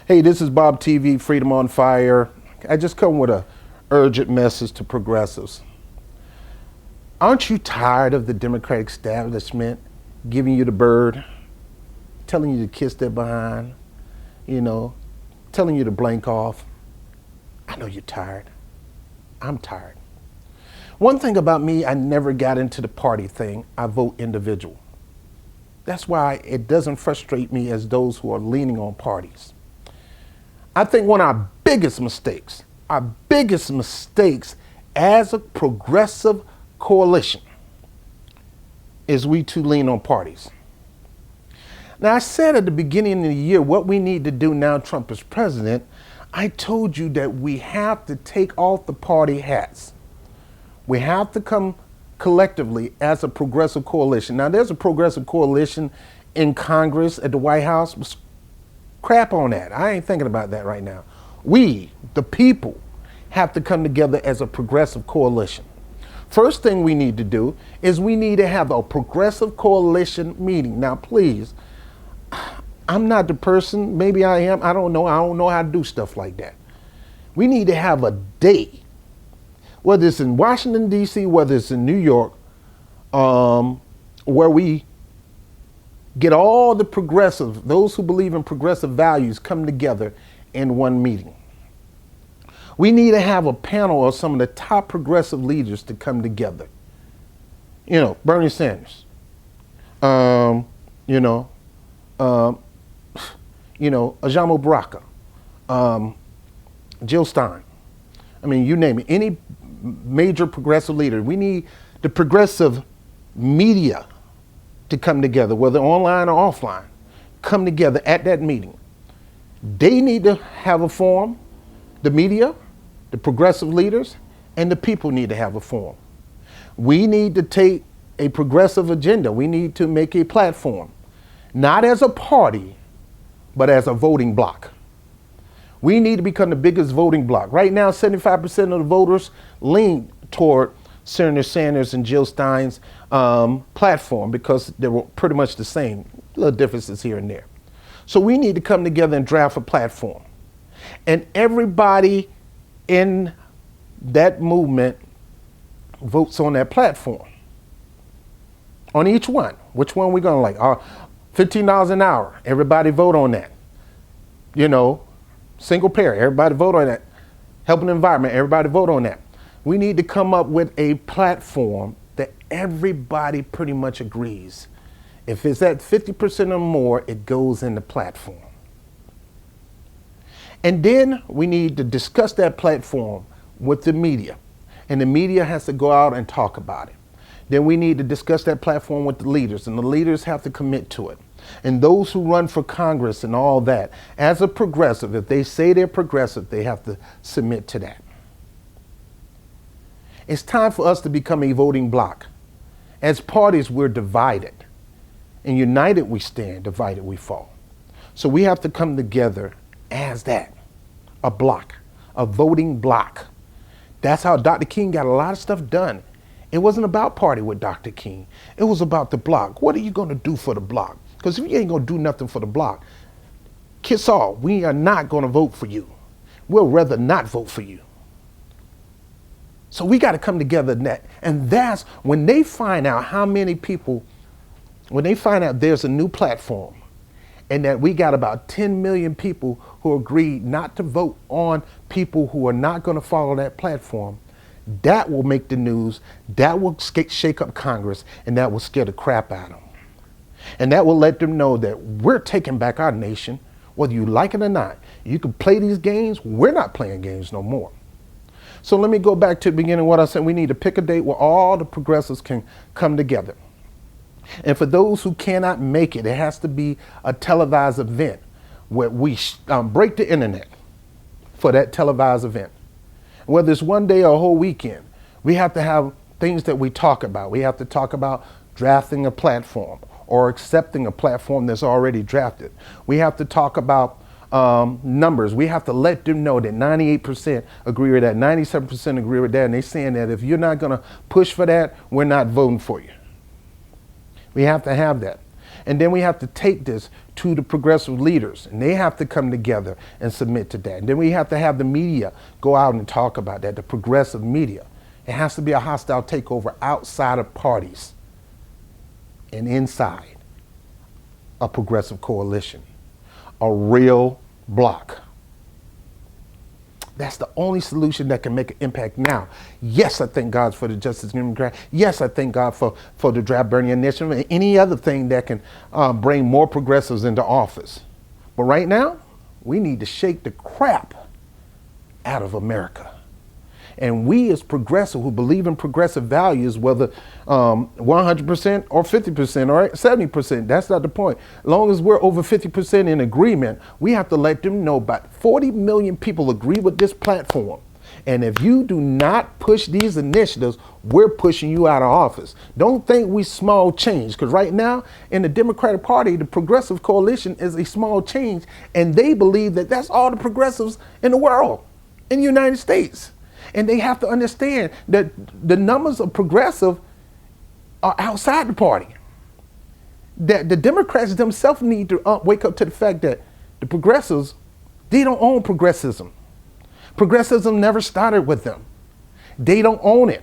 Hey, this is Bob TV, Freedom on Fire. I just come with a urgent message to progressives. Aren't you tired of the Democratic establishment giving you the bird, telling you to kiss their behind, telling you to blank off? I know you're tired. I'm tired. One thing about me, I never got into the party thing. I vote individual. That's why it doesn't frustrate me as those who are leaning on parties. I think one of our biggest mistakes as a progressive coalition is we too lean on parties. Now, I said at the beginning of the year, what we need to do now Trump is president, I told you that we have to take off the party hats. We have to come collectively as a progressive coalition. Now, there's a progressive coalition in Congress, at the White House. Crap on that. I ain't thinking about that right now. We, the people, have to come together as a progressive coalition. First thing we need to do is we need to have a progressive coalition meeting. Now, please, I'm not the person, maybe I am, I don't know how to do stuff like that. We need to have a day, whether it's in Washington, D.C., whether it's in New York, where we get all the progressive, those who believe in progressive values, come together in one meeting. We need to have a panel of some of the top progressive leaders to come together. Bernie Sanders, Ajamo Baraka, Jill Stein. I mean, you name it, any major progressive leader. We need the progressive media to come together, whether online or offline, come together at that meeting. They need to have a forum. The media, the progressive leaders, and the people need to have a forum. We need to take a progressive agenda. We need to make a platform, not as a party, but as a voting bloc. We need to become the biggest voting bloc. Right now, 75% of the voters lean toward Senator Sanders and Jill Stein's platform because they were pretty much the same, little differences here and there. So we need to come together and draft a platform. And everybody in that movement votes on that platform. On each one. Which one we going to like? $15 an hour. Everybody vote on that. Single payer. Everybody vote on that. Helping the environment. Everybody vote on that. We need to come up with a platform that everybody pretty much agrees. If it's at 50% or more, it goes in the platform. And then we need to discuss that platform with the media. And the media has to go out and talk about it. Then we need to discuss that platform with the leaders, and the leaders have to commit to it. And those who run for Congress and all that, as a progressive, if they say they're progressive, they have to submit to that. It's time for us to become a voting bloc. As parties, we're divided. And united we stand, divided we fall. So we have to come together as that, a bloc, a voting bloc. That's how Dr. King got a lot of stuff done. It wasn't about party with Dr. King. It was about the bloc. What are you going to do for the bloc? Because if you ain't going to do nothing for the bloc, kiss off. We are not going to vote for you. We'll rather not vote for you. So we got to come together in that. And that's when they find out how many people, when they find out there's a new platform and that we got about 10 million people who agreed not to vote on people who are not going to follow that platform, that will make the news, that will shake up Congress, and that will scare the crap out of them. And that will let them know that we're taking back our nation, whether you like it or not. You can play these games. We're not playing games no more. So let me go back to the beginning of what I said. We need to pick a date where all the progressives can come together. And for those who cannot make it, it has to be a televised event where we break the internet for that televised event. Whether it's one day or a whole weekend, we have to have things that we talk about. We have to talk about drafting a platform or accepting a platform that's already drafted. We have to talk about numbers. We have to let them know that 98% agree with that, 97% agree with that, and they're saying that if you're not going to push for that, we're not voting for you. We have to have that. And then we have to take this to the progressive leaders, and they have to come together and submit to that. And then we have to have the media go out and talk about that, the progressive media. It has to be a hostile takeover outside of parties and inside a progressive coalition, a real bloc. That's the only solution that can make an impact now. Yes, I thank God for the Justice Democrat. Yes, I thank God for the Draft Bernie Initiative and any other thing that can bring more progressives into office. But right now, we need to shake the crap out of America. And we as progressive who believe in progressive values, whether 100% or 50% or 70%, that's not the point. As long as we're over 50% in agreement, we have to let them know about 40 million people agree with this platform. And if you do not push these initiatives, we're pushing you out of office. Don't think we small change, because right now in the Democratic Party, the Progressive Coalition is a small change, and they believe that that's all the progressives in the world, in the United States. And they have to understand that the numbers of progressive are outside the party. That the Democrats themselves need to wake up to the fact that the progressives, they don't own progressivism. Progressivism never started with them. They don't own it.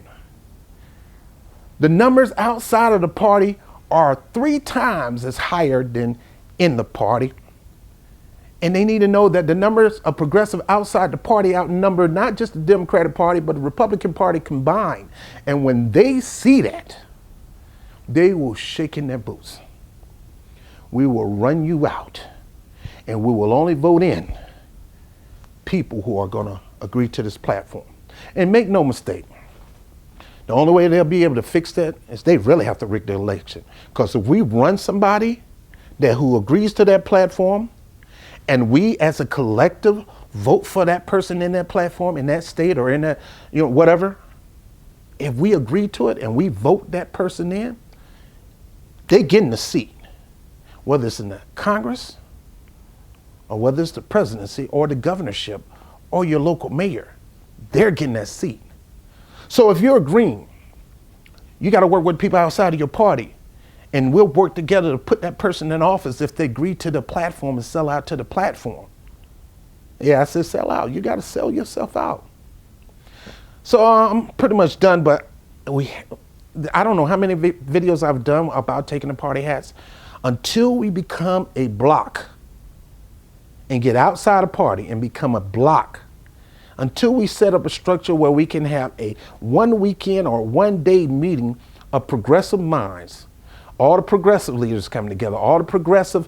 The numbers outside of the party are 3 times as higher than in the party. And they need to know that the numbers of progressive outside the party outnumber not just the Democratic Party, but the Republican Party combined. And when they see that, they will shake in their boots. We will run you out, and we will only vote in people who are going to agree to this platform. And make no mistake, the only way they'll be able to fix that is they really have to rig the election. Because if we run somebody who agrees to that platform, and we as a collective vote for that person in that platform, in that state or in that, whatever, if we agree to it and we vote that person in, they get in the seat, whether it's in the Congress or whether it's the presidency or the governorship or your local mayor, they're getting that seat. So if you're agreeing, you got to work with people outside of your party. And we'll work together to put that person in office if they agree to the platform and sell out to the platform. Yeah, I said sell out. You got to sell yourself out. So I'm pretty much done, but I don't know how many videos I've done about taking the party hats. Until we become a bloc and get outside a party and become a bloc, until we set up a structure where we can have a 1 weekend or 1 day meeting of progressive minds, all the progressive leaders come together, all the progressive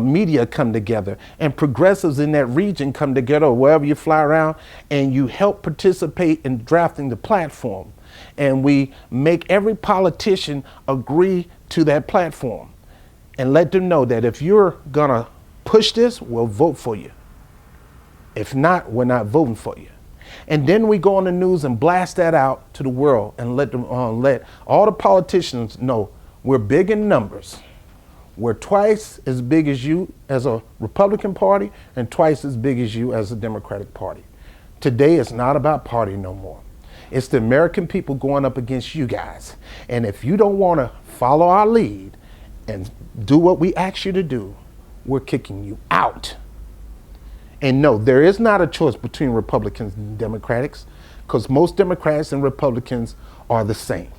media come together, and progressives in that region come together, or wherever you fly around, and you help participate in drafting the platform. And we make every politician agree to that platform and let them know that if you're gonna push this, we'll vote for you. If not, we're not voting for you. And then we go on the news and blast that out to the world and let all the politicians know we're big in numbers. We're twice as big as you as a Republican Party and twice as big as you as a Democratic Party. Today it's not about party no more. It's the American people going up against you guys. And if you don't want to follow our lead and do what we ask you to do, we're kicking you out. And no, there is not a choice between Republicans and Democrats, because most Democrats and Republicans are the same.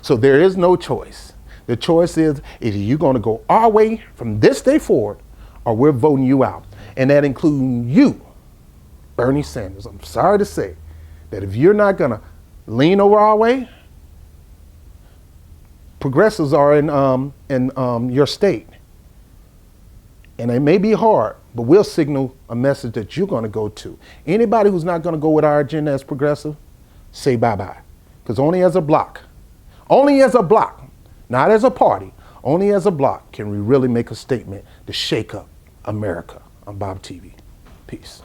So there is no choice. The choice is either you're going to go our way from this day forward, or we're voting you out. And that includes you, Bernie Sanders. I'm sorry to say that if you're not going to lean over our way, progressives are in your state. And it may be hard, but we'll signal a message that you're going to go to. Anybody who's not going to go with our agenda as progressive, say bye-bye. Because only as a bloc, not as a party, only as a bloc can we really make a statement to shake up America. I'm Bob TV. Peace.